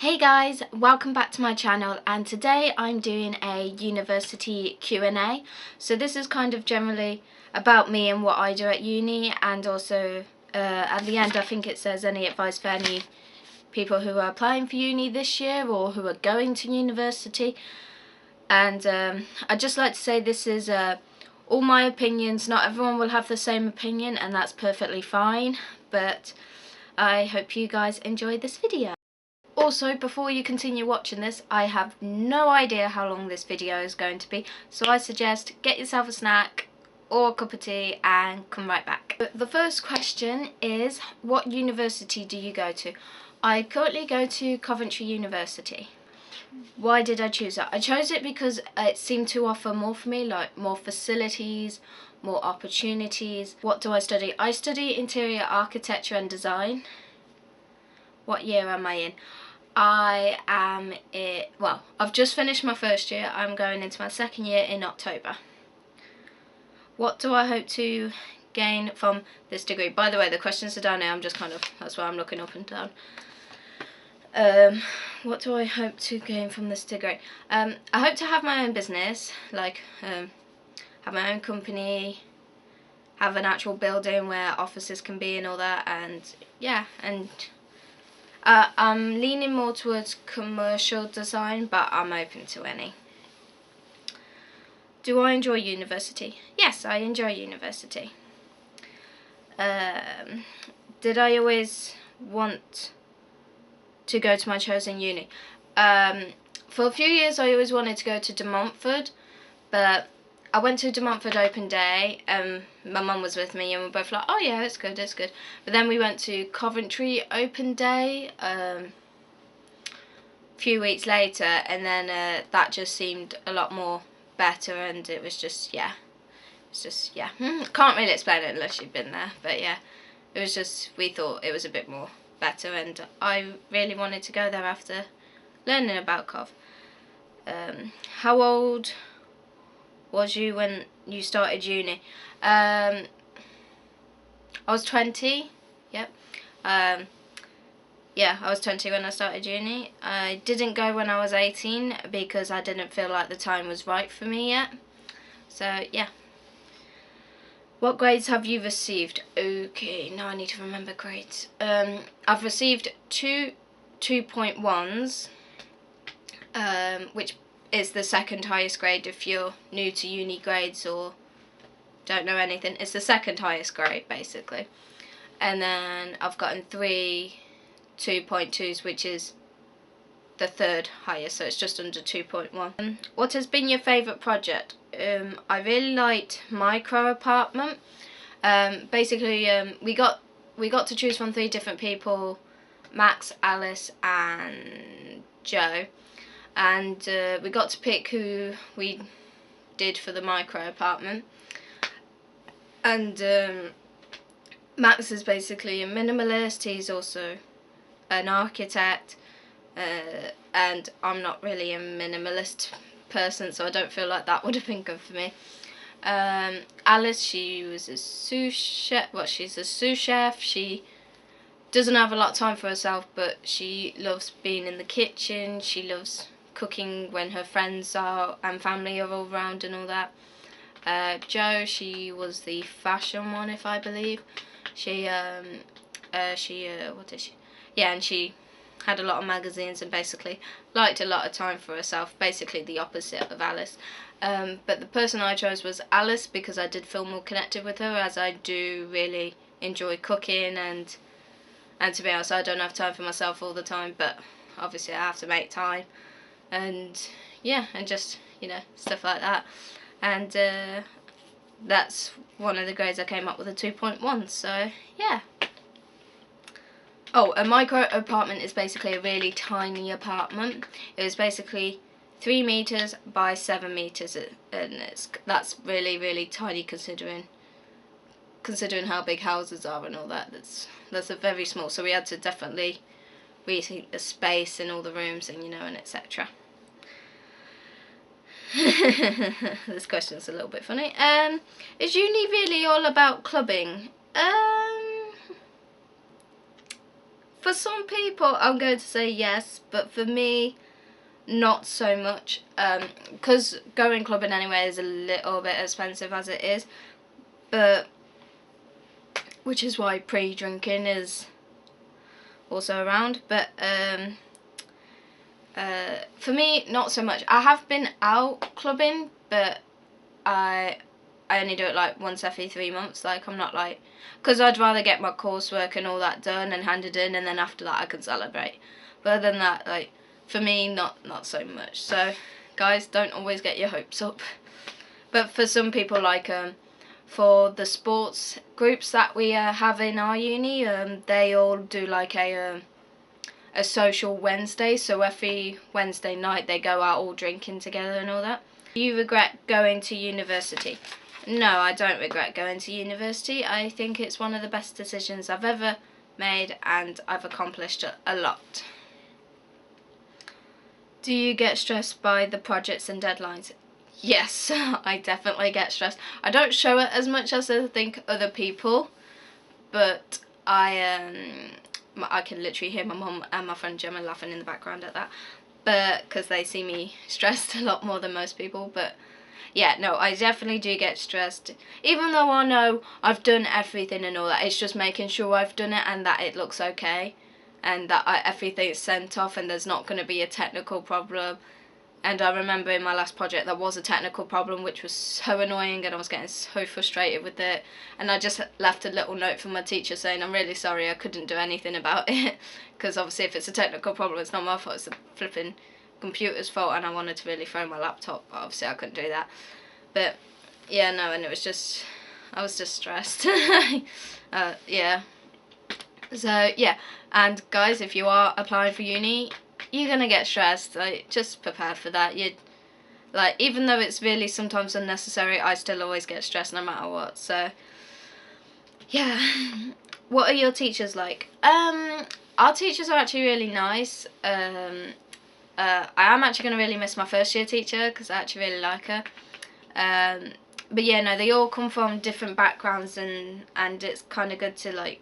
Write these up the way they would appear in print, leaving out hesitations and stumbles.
Hey guys, welcome back to my channel, and today I'm doing a university Q&A. So this is kind of generally about me and what I do at uni, and also at the end I think it says any advice for any people who are applying for uni this year or who are going to university. And I'd just like to say this is all my opinions. Not everyone will have the same opinion, and that's perfectly fine, but I hope you guys enjoy this video. Also, before you continue watching this, I have no idea how long this video is going to be, so I suggest get yourself a snack or a cup of tea and come right back. The first question is, what university do you go to? I currently go to Coventry University. Why did I choose that? I chose it because it seemed to offer more for me, like more facilities, more opportunities. What do I study? I study interior architecture and design. What year am I in? I am well, I've just finished my first year. I'm going into my second year in October. What do I hope to gain from this degree? By the way, the questions are down here. I'm just that's why I'm looking up and down. What do I hope to gain from this degree? I hope to have my own business, like have my own company, have an actual building where offices can be and all that, and yeah, and I'm leaning more towards commercial design, but I'm open to any. Do I enjoy university? Yes, I enjoy university. Did I always want to go to my chosen uni? For a few years I always wanted to go to De Montfort, but I went to De Montfort open day. My mum was with me and we were both like, oh yeah, it's good, it's good. But then we went to Coventry open day a few weeks later, and then that just seemed a lot more better, and it was just, yeah. It's just, yeah. Can't really explain it unless you've been there, but yeah. It was just, we thought it was a bit more better, and I really wanted to go there after learning about Cov. How old was you when you started uni? I was 20. Yep. Yeah, I was 20 when I started uni. I didn't go when I was 18 because I didn't feel like the time was right for me yet. So yeah. What grades have you received? Okay, now I need to remember grades. I've received two 2.1s, which is the second highest grade if you're new to uni grades or don't know anything. It's the second highest grade basically. And then I've gotten 3 2.2s, which is the third highest, so it's just under 2.1. What has been your favourite project? I really liked micro apartment. Basically, we got to choose from 3 different people: Max, Alice, and Joe. And we got to pick who we did for the micro apartment. And Max is basically a minimalist. He's also an architect, and I'm not really a minimalist person, so I don't feel like that would have been good for me. Alice, she was a sous chef. Well, she's a sous chef. She doesn't have a lot of time for herself, but she loves being in the kitchen. She loves cooking when her friends are and family are all around and all that. Jo, she was the fashion one, if I believe. She what did she? Yeah, and she had a lot of magazines and basically liked a lot of time for herself. Basically the opposite of Alice. But the person I chose was Alice because I did feel more connected with her, as I do really enjoy cooking, and to be honest, I don't have time for myself all the time, but obviously I have to make time, and yeah, and just, you know, stuff like that. And that's one of the grades I came up with, a 2.1, so yeah. Oh, a micro apartment is basically a really tiny apartment. It was basically 3 meters by 7 meters, and that's really, really tiny considering how big houses are and all that. That's a very small. So we had to definitely rethink the space in all the rooms, and you know, and etc. This question's a little bit funny. Is uni really all about clubbing? For some people, I'm going to say yes, but for me, not so much. Because going clubbing anyway is a little bit expensive as it is, but which is why pre-drinking is also around. But for me, not so much. I have been out clubbing, but I only do it like once every 3 months. Like, I'm not like, because I'd rather get my coursework and all that done and handed in, and then after that I can celebrate. But other than that, like, for me, not so much. So guys, don't always get your hopes up. But for some people, like for the sports groups that we have in our uni, they all do like a social Wednesday. So every Wednesday night they go out all drinking together and all that. Do you regret going to university? No, I don't regret going to university. I think it's one of the best decisions I've ever made, and I've accomplished a lot. Do you get stressed by the projects and deadlines? Yes, I definitely get stressed. I don't show it as much as I think other people, but I can literally hear my mum and my friend Gemma laughing in the background at that, but because they see me stressed a lot more than most people. But yeah, no, I definitely do get stressed, even though I know I've done everything and all that. It's just making sure I've done it and that it looks okay, and that everything's sent off and there's not going to be a technical problem. And I remember in my last project there was a technical problem which was so annoying, and I was getting so frustrated with it, and I just left a little note for my teacher saying I'm really sorry, I couldn't do anything about it, because obviously if it's a technical problem it's not my fault, it's the flipping computer's fault, and I wanted to really throw my laptop, but obviously I couldn't do that. But yeah, no, and it was just, I was just stressed. Yeah. So yeah, and guys, if you are applying for uni, you're gonna get stressed. Like, just prepare for that. Like, even though it's really sometimes unnecessary, I still always get stressed no matter what. So yeah. What are your teachers like? Our teachers are actually really nice. I am actually gonna really miss my first year teacher because I actually really like her. But yeah, no, they all come from different backgrounds, and it's kind of good to like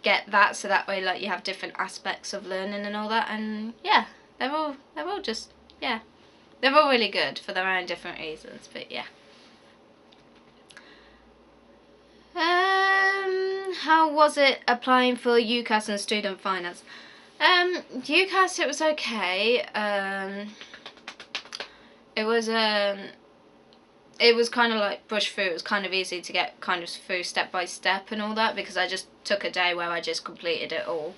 get that, so that way like you have different aspects of learning and all that. And yeah, they're all just, yeah, they're all really good for their own different reasons. But yeah. How was it applying for UCAS and student finance? UCAS, it was okay. It was kind of like brush through. It was kind of easy to get kind of through step by step and all that, because I just took a day where I just completed it all.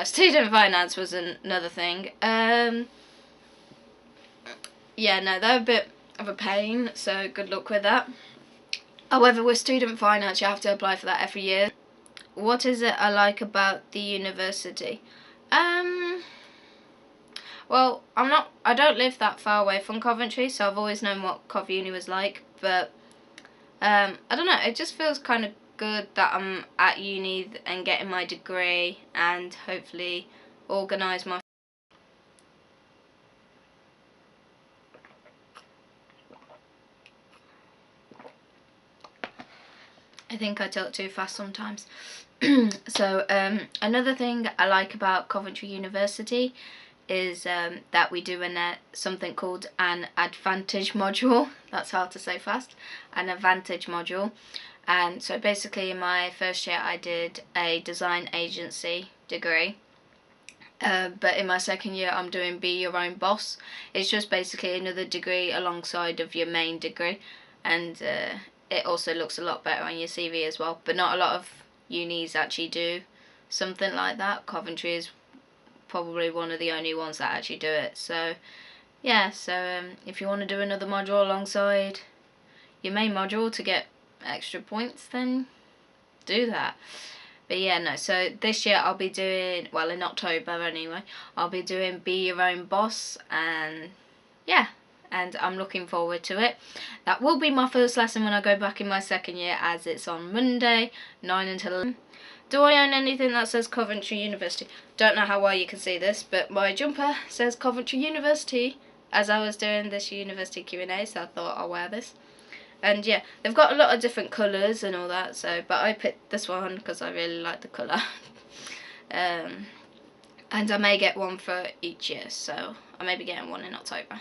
Student finance was another thing. Yeah, no, they're a bit of a pain, so good luck with that. However, with student finance, you have to apply for that every year. What is it I like about the university? Well, I don't live that far away from Coventry, so I've always known what Cov Uni was like, but I don't know, it just feels kind of good that I'm at uni and getting my degree, and hopefully organise my... I think I talk too fast sometimes. So another thing I like about Coventry University is that we do something called an advantage module. That's hard to say fast. An advantage module. And so basically in my first year I did a design agency degree. But in my second year I'm doing be your own boss. It's just basically another degree alongside of your main degree, and it also looks a lot better on your CV as well. But not a lot of unis actually do something like that. Coventry is probably one of the only ones that actually do it. So yeah, so if you want to do another module alongside your main module to get extra points, then do that. But yeah, no, so this year I'll be doing, well, in October anyway, I'll be doing Be Your Own Boss, and yeah, and I'm looking forward to it. That will be my first lesson when I go back in my second year, as it's on Monday, 9 until 11. Do I own anything that says Coventry University? Don't know how well you can see this, but my jumper says Coventry University, as I was doing this university Q&A, so I thought I'll wear this. And yeah, they've got a lot of different colours and all that, so, but I picked this one because I really like the colour. and I may get one for each year, so I may be getting one in October.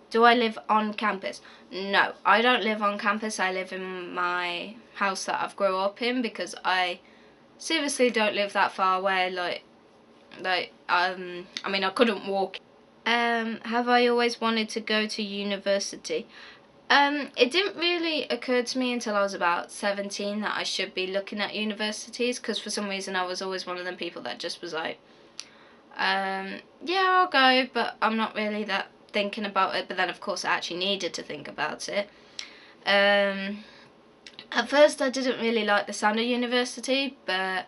Do I live on campus? No, I don't live on campus. I live in my house that I've grown up in, because I seriously don't live that far away. I mean, I couldn't walk. Have I always wanted to go to university? It didn't really occur to me until I was about 17 that I should be looking at universities, because for some reason I was always one of them people that just was like, yeah, I'll go, but I'm not really that thinking about it. But then of course I actually needed to think about it. At first I didn't really like the sound of university, but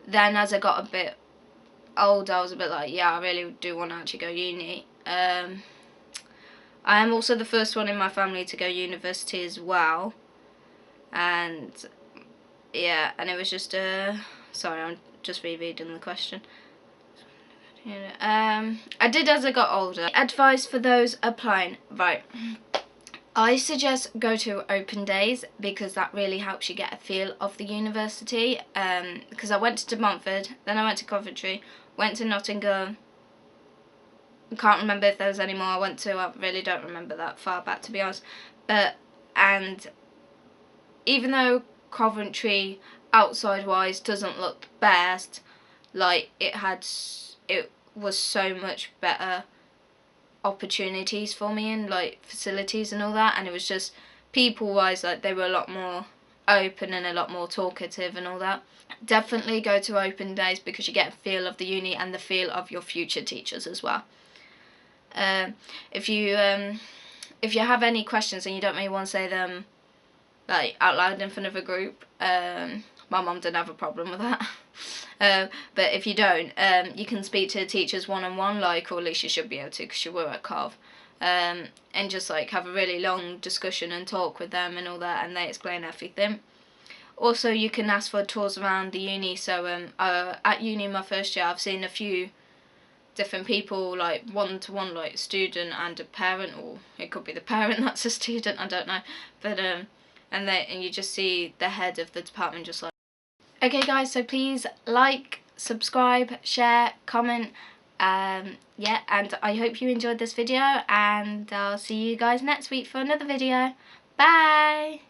then as I got a bit older I was a bit like, yeah, I really do want to actually go uni. I am also the first one in my family to go university as well, and yeah, and it was just sorry, I'm just rereading the question. I did as I got older. Advice for those applying, right? I suggest go to open days, because that really helps you get a feel of the university. Because I went to Montfort, then I went to Coventry, went to Nottingham. I can't remember if there was any more I went to. I really don't remember that far back, to be honest. And even though Coventry, outside wise, doesn't look the best, like it was so much better opportunities for me, and like facilities and all that, and it was just people wise, like they were a lot more open and a lot more talkative and all that. Definitely go to open days, because you get a feel of the uni and the feel of your future teachers as well. If you have any questions and you don't really want to say them like out loud in front of a group, my mum didn't have a problem with that. But if you don't, you can speak to teachers one-on-one, like, or at least you should be able to, because you were at Cov, and just like have a really long discussion and talk with them and all that, and they explain everything. Also, you can ask for tours around the uni. So at uni my first year, I've seen a few different people, like one-to-one, like student and a parent, or it could be the parent that's a student, I don't know, but and you just see the head of the department just like. Okay guys, so please like, subscribe, share, comment, yeah, and I hope you enjoyed this video, and I'll see you guys next week for another video. Bye!